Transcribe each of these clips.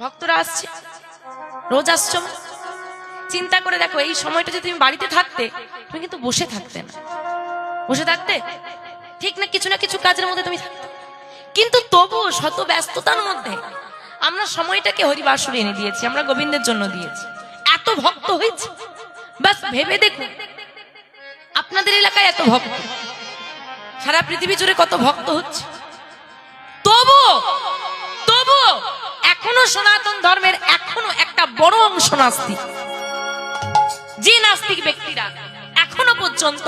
ভক্তরা আসছে, রোজ আসছো, চিন্তা করে দেখো এই সময়টা যদি তুমি বাড়িতে থাকতে তুমি কিন্তু বসে থাকতে না, বসে থাকতে ঠিক না, কিছু না কিছু কাজের মধ্যে তুমি থাকতে। কিন্তু তবুও শত ব্যস্ততার মধ্যে আমরা সময়টাকে হরিবাসরে এনে দিয়েছি, আমরা গোবিন্দের জন্য দিয়েছি, এত ভক্ত হয়েছে। বাস ভেবে দেখুন আপনাদের এলাকায় এত ভক্ত, সারা পৃথিবী জুড়ে কত ভক্ত হচ্ছে, তবুও তবুও এখনো সনাতন ধর্মের এখনো একটা বড় অংশ নাস্তিক। যে নাস্তিক ব্যক্তিরা এখনো পর্যন্ত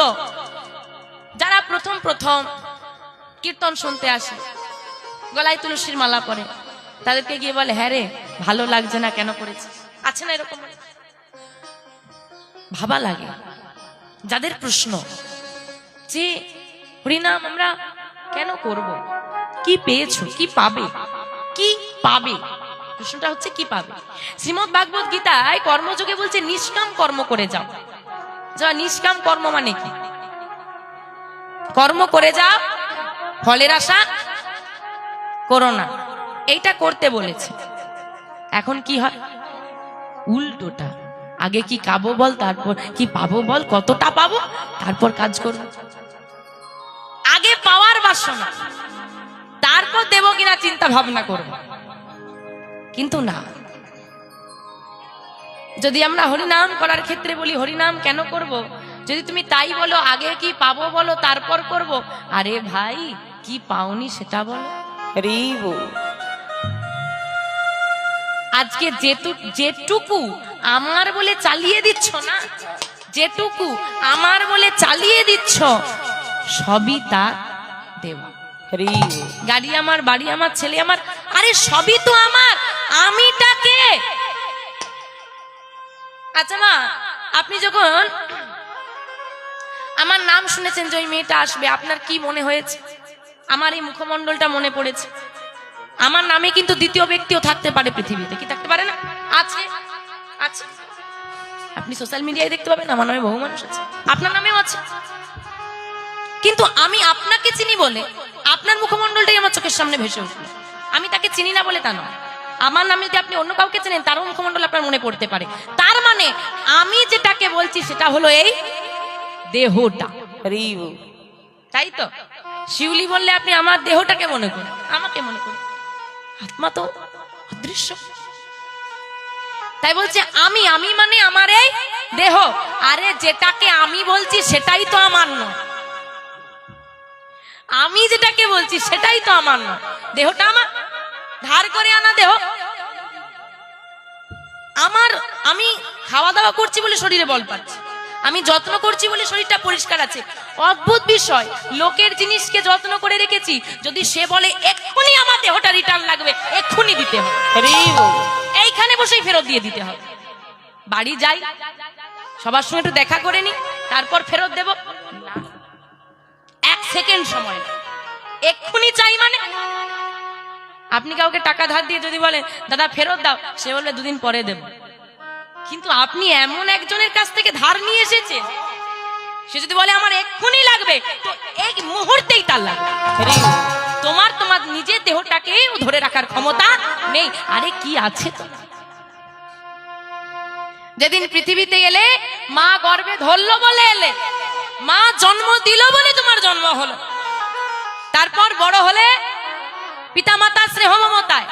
যারা প্রথম প্রথম কীর্তন শুনতে আসে, গলায় তুলসীর মালা পরে, তাদেরকে গিয়ে বলে হ্যাঁ রে ভালো লাগছে না, কেন করেছিস? আছে না এরকম? ভাবা লাগে যাদের প্রশ্ন যে হরিনাম আমরা কেন করব, কি পেয়েছো, কি পাবে, কি পাবে? প্রশ্নটা হচ্ছে কি পাবে। শ্রীমদ্ ভাগবত গীতায় কর্মযোগে বলছে নিষ্কাম কর্ম করে যাও। যা নিষ্কাম কর্ম মানে কি? কর্ম করে যাও, ফলের আশা করো না, এইটা করতে বলেছে। এখন কি হয় উল্টোটা, আগে কি খাবো বল, তারপর কি পাবো বল, কতটা পাবো, তারপর কাজ করবো। আগে পাওয়ার বাসনা, তারপর দেব কিনা চিন্তা ভাবনা করবো। কিন্তু না, যদি আমরা হরিনাম করার ক্ষেত্রে বলি হরিনাম কেন করব, যদি তুমি তাই বলো আগে কি পাবো বলো তারপর করব, আরে ভাই কি পাওনি সেটা বলো। আজকে যেটুকু আমার বলে চালিয়ে দিচ্ছ না, যেটুকু আমার বলে চালিয়ে দিচ্ছ সবই তা দেব। গাড়ি আমার, বাড়ি আমার, ছেলে আমার, আরে সবই তো আমার, আমিটাকে। আচ্ছা মা, আপনি যখন আমার নাম শুনেছেন যে ওই মেয়েটা আসবে, আপনার কি মনে হয়েছে? আমার এই মুখমণ্ডলটা মনে পড়েছে। আমার নামে কিন্তু দ্বিতীয় ব্যক্তিও থাকতে পারে পৃথিবীতে, কি থাকতে পারে না? আছে, আছে। আপনি সোশ্যাল মিডিয়ায় দেখতে পাবেন আমার নামে বহু মানুষ আছে, আপনার নামেও আছে। কিন্তু আমি আপনাকে চিনি বলে আপনার মুখমণ্ডলটাই আমার চোখের সামনে ভেসে উঠল। আমি তাকে চিনি না বলে তা নয়। আমার নামে যদি আপনি অন্য কাউকে চেনেন তারও মুখমণ্ডল আপনার মনে পড়তে পারে। তার মানে আমি যেটাকে বলছি সেটা হলো এই দেহটা। তাই তো? শিউলি বললে আপনি আমার দেহটাকে মনে করেন, আমাকে মনে করেন, আত্মা তো অদৃশ্য। তাই বলছে আমি, আমি মানে আমার এই দেহ। আরে যেটাকে আমি বলছি সেটাই তো আমার নয়, আমি যেটাকে বলছি সেটাই তো আমার নয়। দেহটা আমার, ধার করে আনা দেহ আমার। আমি খাওয়া দাওয়া করছি বলে শরীরে বল পাচ্ছি, আমি যত্ন করছি বলে শরীরটা পরিষ্কার আছে। অদ্ভুত বিষয়, লোকের জিনিসকে যত্ন করে রেখেছি, যদি সে বলে এক্ষুনি আমার দেহটা রিটার্ন লাগবে, এক্ষুনি দিতে হবে, এইখানে বসেই ফেরত দিয়ে দিতে হবে। বাড়ি যাই, সবার সঙ্গে একটু দেখা করে নি, তারপর ফেরত দেব, এক সেকেন্ড সময়, এক্ষুনি চাই। মানে আপনি কাউকে টাকা ধার দিয়ে যদি বলেন দাদা ফেরত দাও, সে বলবে দুদিন পরে দেব। কিন্তু আপনি এমন একজনের কাছ থেকে ধার নিয়ে এসেছেন, সে যদি বলে আমার এক্ষুনি লাগবে, তো এই মুহূর্তেই তার লাগবে। তোমার নিজের দেহটাকে ধরে রাখার ক্ষমতা নেই। আরে কি আছে তো? যেদিন পৃথিবীতে এলে মা গর্ভে ধরলো বলে এলে, মা জন্ম দিল বলে তোমার জন্ম হলো। তারপর বড় হলে পিতা মাতা স্নেহ মমতায়,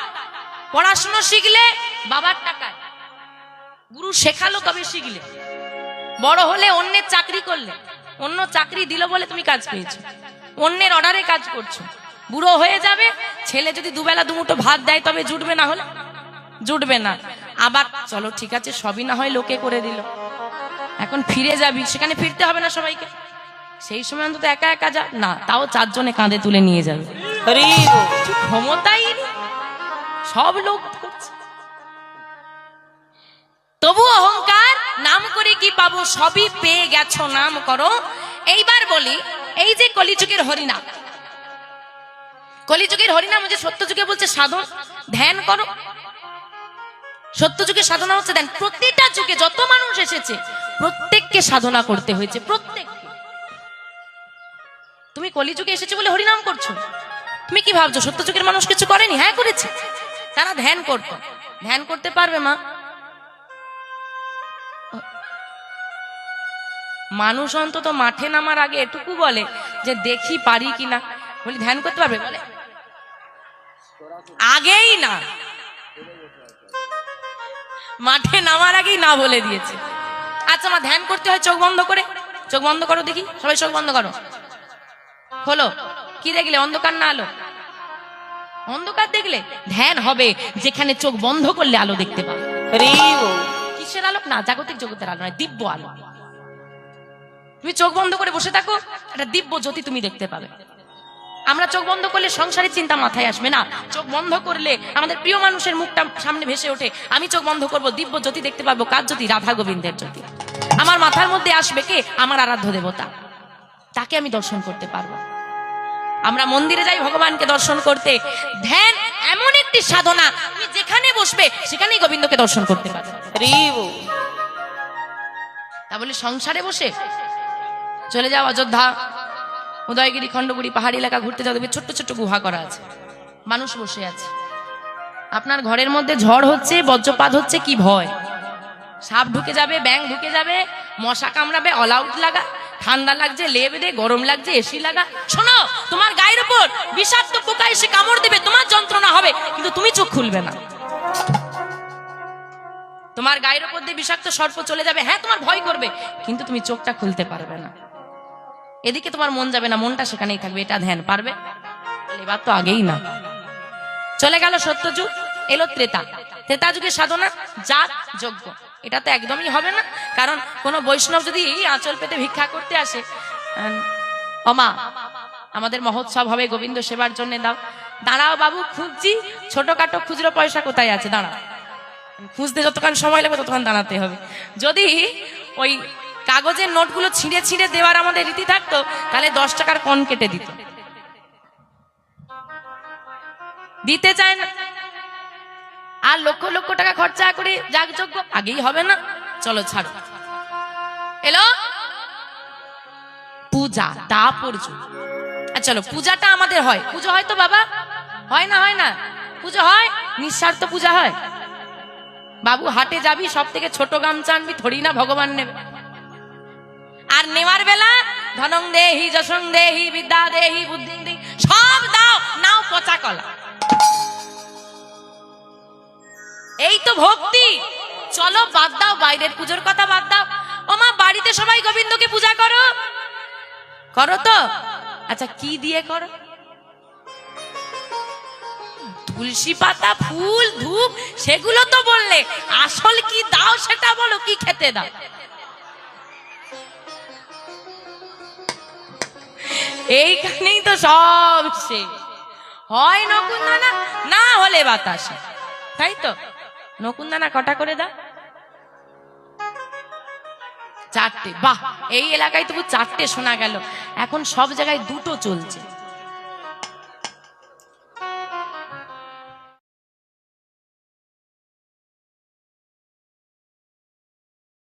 পড়াশোনা শিখলে বাবার টাকায়, গুরু শেখালো তবে শিখলে, বড় হলে অন্যের চাকরি করলে, অন্য চাকরি দিল বলে তুমি কাজ পেয়েছো, অন্যের অর্ডারে কাজ করছো। বুড়ো হয়ে যাবে, ছেলে যদি দুবেলা দুমুঠো ভাত দেয় তবে জুটবে, না হলে জুটবে না। আবার চলো ঠিক আছে সবই না হয় লোকে করে দিল, এখন ফিরে যাবি, সেখানে ফিরতে হবে না সবাইকে, সেই সময় অন্তত একা একা যা না, তাও চারজনে কাঁধে তুলে নিয়ে যাবে। ক্ষমতাই সব লোক করছে, তবু অহংকার, নাম করে কি পাবো, সবই পেয়ে গেছো নাম করো। এইবার বলি, এই যে কলিযুগের হরিনাম, কলিযুগের হরিনাম যে সত্য যুগে বলছে সাধন ধ্যান করো, সত্য যুগে সাধনা হচ্ছে ধ্যান। প্রতিটা যুগে যত মানুষ এসেছে প্রত্যেককে সাধনা করতে হয়েছে, প্রত্যেককে। তুমি কলিযুগে এসেছো বলে হরিনাম করছো, তুমি কি ভাবছো সত্য যুগের মানুষ কিছু করেনি? হ্যাঁ করেছে, তারা ধ্যান করতো। ধ্যান করতে পারবে মা? মানুষ অন্তত মাঠে নামার আগে এটুকু বলে যে দেখি পারি কিনা। বলি ধ্যান করতে পারবে? বলে আগেই না, মাঠে নামার আগেই না বলে দিয়েছে। আচ্ছা মা, ধ্যান করতে হয় চোখ বন্ধ করে। চোখ বন্ধ করো দেখি, সবাই চোখ বন্ধ করো। খোলো। কি দেখলে? অন্ধকার না আলো? অন্ধকার দেখলে ধ্যান হবে যেখানে চোখ বন্ধ করলে আলো দেখতে পাবে। কিসের আলো? না জাগতিক জগতের আলো নয়, দিব্য আলো। তুমি চোখ বন্ধ করে বসে থাকো, একটা দিব্য জ্যোতি তুমি দেখতে পাবে। আমরা চোখ বন্ধ করলে সংসারের চিন্তা মাথায় আসবে না। চোখ বন্ধ করলে আমাদের প্রিয় মানুষের মুখটা সামনে ভেসে ওঠে। আমি চোখ বন্ধ করব, দিব্য জ্যোতি দেখতে পাবো। কার জ্যোতি? রাধা গোবিন্দের জ্যোতি। আমার মাথার মধ্যে আসবে কে? আমার আরাধ্য দেবতা, তাকে আমি দর্শন করতে পারবো। আমরা মন্দিরে যাই ভগবানকে দর্শন করতে। ধ্যান এমন একটি সাধনা, তুমি যেখানে বসবে সেখানেই গোবিন্দকে দর্শন করতে পারবে। তা বলে সংসারে বসে চলে যাও অযোধ্যা, উদয়গিরি, খণ্ডগিরি পাহাড়ি এলাকা ঘুরতে যাও, দেখবে ছোট্ট ছোট্ট গুহা করা আছে, মানুষ বসে আছে। আপনার ঘরের মধ্যে ঝড় হচ্ছে, বজ্রপাত হচ্ছে, কি ভয়? সাপ ঢুকে যাবে, ব্যাঙ ঢুকে যাবে, মশা কামড়াবে, অল আউট লাগা। ঠান্ডা লাগছে লে বেঁধে, গরম লাগছে এসি লাগা। শোনো, তোমার গায়ের উপর বিষাক্ত পোকা এসে কামড় দেবে, তোমার যন্ত্রণা হবে, কিন্তু তুমি চোখ খুলবে না। তোমার গায়ের উপর দিয়ে বিষাক্ত সর্প চলে যাবে, হ্যাঁ তোমার ভয় করবে, কিন্তু তুমি চোখটা খুলতে পারবে না। এদিকে তোমার মন যাবে না, মনটা সেখানেই থাকবে। এটা ধ্যান পারবে? এবার তো আগেই না। চলে গেল সত্যযুগ, এলো ত্রেতা। ত্রেতা যুগের সাধনা জাত যজ্ঞ, এটা তো একদমই হবে না। কারণ কোন বৈষ্ণব যদি আঁচল পেতে ভিক্ষা করতে আসে, অমা আমাদের মহোৎসব হবে, গোবিন্দ সেবার জন্য দাও। দাঁড়াও বাবু, খুঁজছি, ছোটখাটো খুচরো পয়সা কোথায় আছে, দাঁড়াও। খুঁজতে যতক্ষণ সময় লাগবে ততক্ষণ দাঁড়াতে হবে। যদি ওই কাগজের নোটগুলো ছিঁড়ে ছিঁড়ে দেওয়ার আমাদের রীতি থাকতো, তাহলে 10 টাকার কন কেটে দিত। দিতে চায় না, আর লক্ষ লক্ষ টাকা খরচা করে যাগযজ্ঞ আগেই হবে না। চলো ছাড়ো, এলো পূজা, তাৎপর্য। চলো পূজাটা আমাদের হয়। পুজো হয় তো বাবা? হয় না? হয় না? পুজো হয়, নিঃস্বার্থ পূজা হয়। বাবু হাটে যাবি, সব থেকে ছোট গামছা আনবি, থরি না ভগবান নেবে। আর নেওয়ার বেলা ধনং দেহি, যশং দেহি, বিদ্যা দেহি, বুদ্ধি দেহি, সব দাও, নাও পচা কলা। এই তো ভক্তি। চলো বাদ দাও, বাইরের পুজোর কথা বাদ দাও। ও মা, বাড়িতে সবাই গোবিন্দকে পূজা করো, করো তো? আচ্ছা কি দিয়ে করো? তুলসী পাতা, ফুল, ধূপ, সেগুলো তো বললে, আসল কি দাও সেটা বলো, কি খেতে দাও? এইখানেই তো সব শেষ। হয় নকুনদানা, না হলে বাতাসে, তাই তো? নকুনদানা কটা করে দাও? 4টে। বাহ, এই এলাকায় তবু 4টে শোনা গেল। এখন সব জায়গায় 2টো চলছে।